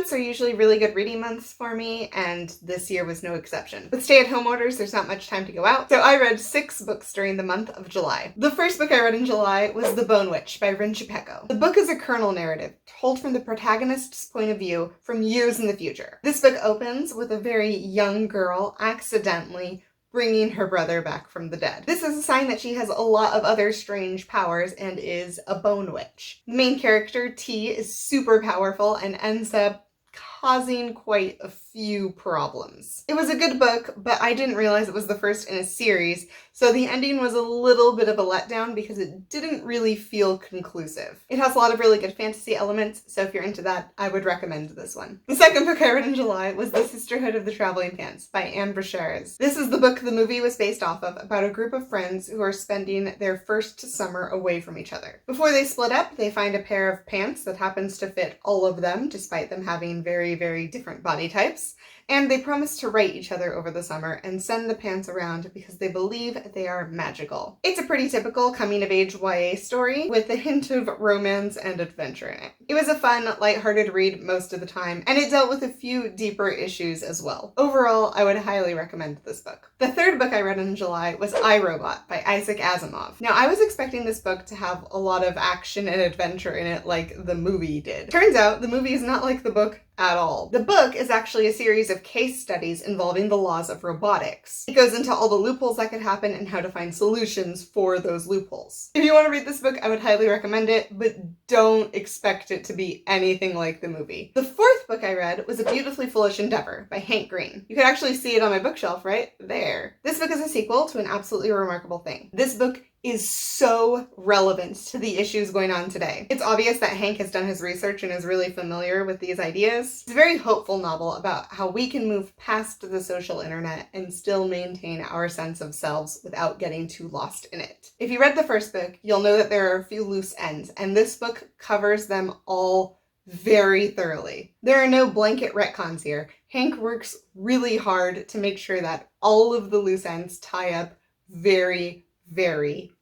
months are usually really good reading months for me, and this year was no exception. With stay-at-home orders, there's not much time to go out, so I read 6 books during the month of July. The first book I read in July was The Bonewitch by Rin Chupeco. The book is a kernel narrative, told from the protagonist's point of view from years in the future. This book opens with a very young girl accidentally bringing her brother back from the dead. This is a sign that she has a lot of other strange powers and is a bone witch. The main character, T, is super powerful and ends up causing quite a few problems. It was a good book, but I didn't realize it was the first in a series, so the ending was a little bit of a letdown because it didn't really feel conclusive. It has a lot of really good fantasy elements, so if you're into that, I would recommend this one. The second book I read in July was The Sisterhood of the Traveling Pants by Anne Brashares. This is the book the movie was based off of, about a group of friends who are spending their first summer away from each other. Before they split up, they find a pair of pants that happens to fit all of them, despite them having very, very different body types. And they promise to write each other over the summer and send the pants around because they believe they are magical. It's a pretty typical coming-of-age YA story with a hint of romance and adventure in it. It was a fun, lighthearted read most of the time, and it dealt with a few deeper issues as well. Overall, I would highly recommend this book. The third book I read in July was I, Robot by Isaac Asimov. Now, I was expecting this book to have a lot of action and adventure in it like the movie did. Turns out, the movie is not like the book at all. The book is actually a series of case studies involving the laws of robotics. It goes into all the loopholes that could happen and how to find solutions for those loopholes. If you want to read this book, I would highly recommend it, but don't expect it to be anything like the movie. The fourth book I read was A Beautifully Foolish Endeavor by Hank Green. You could actually see it on my bookshelf right there. This book is a sequel to an absolutely remarkable thing. This book is so relevant to the issues going on today. It's obvious that Hank has done his research and is really familiar with these ideas. It's a very hopeful novel about how we can move past the social internet and still maintain our sense of selves without getting too lost in it. If you read the first book, you'll know that there are a few loose ends, and this book covers them all very thoroughly. There are no blanket retcons here. Hank works really hard to make sure that all of the loose ends tie up very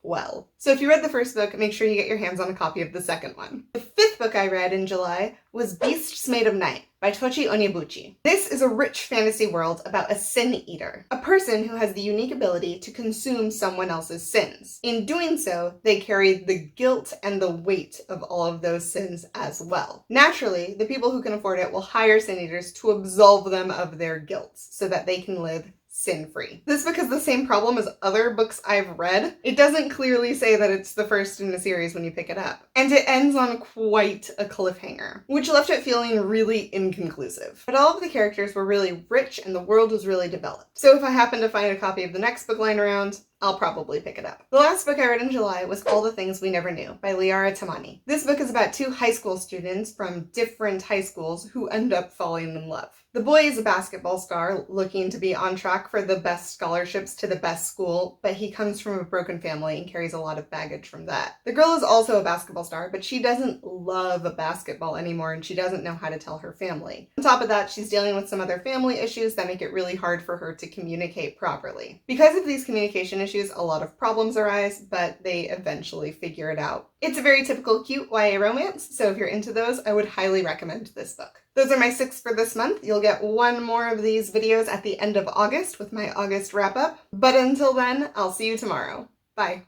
well. So if you read the first book, make sure you get your hands on a copy of the second one. The fifth book I read in July was Beasts Made of Night by Tochi Onyebuchi. This is a rich fantasy world about a sin eater, a person who has the unique ability to consume someone else's sins. In doing so, they carry the guilt and the weight of all of those sins as well. Naturally, the people who can afford it will hire sin eaters to absolve them of their guilt so that they can live sin-free. This book has the same problem as other books I've read. It doesn't clearly say that it's the first in a series when you pick it up. And it ends on quite a cliffhanger, which left it feeling really inconclusive. But all of the characters were really rich and the world was really developed. So if I happen to find a copy of the next book lying around, I'll probably pick it up. The last book I read in July was All the Things We Never Knew by Liara Tamani. This book is about 2 high school students from different high schools who end up falling in love. The boy is a basketball star looking to be on track for the best scholarships to the best school, but he comes from a broken family and carries a lot of baggage from that. The girl is also a basketball star, but she doesn't love basketball anymore and she doesn't know how to tell her family. On top of that, she's dealing with some other family issues that make it really hard for her to communicate properly. Because of these communication issues, a lot of problems arise, but they eventually figure it out. It's a very typical cute YA romance, so if you're into those, I would highly recommend this book. Those are my 6 for this month. You'll get 1 more of these videos at the end of August with my August wrap-up. But until then, I'll see you tomorrow. Bye.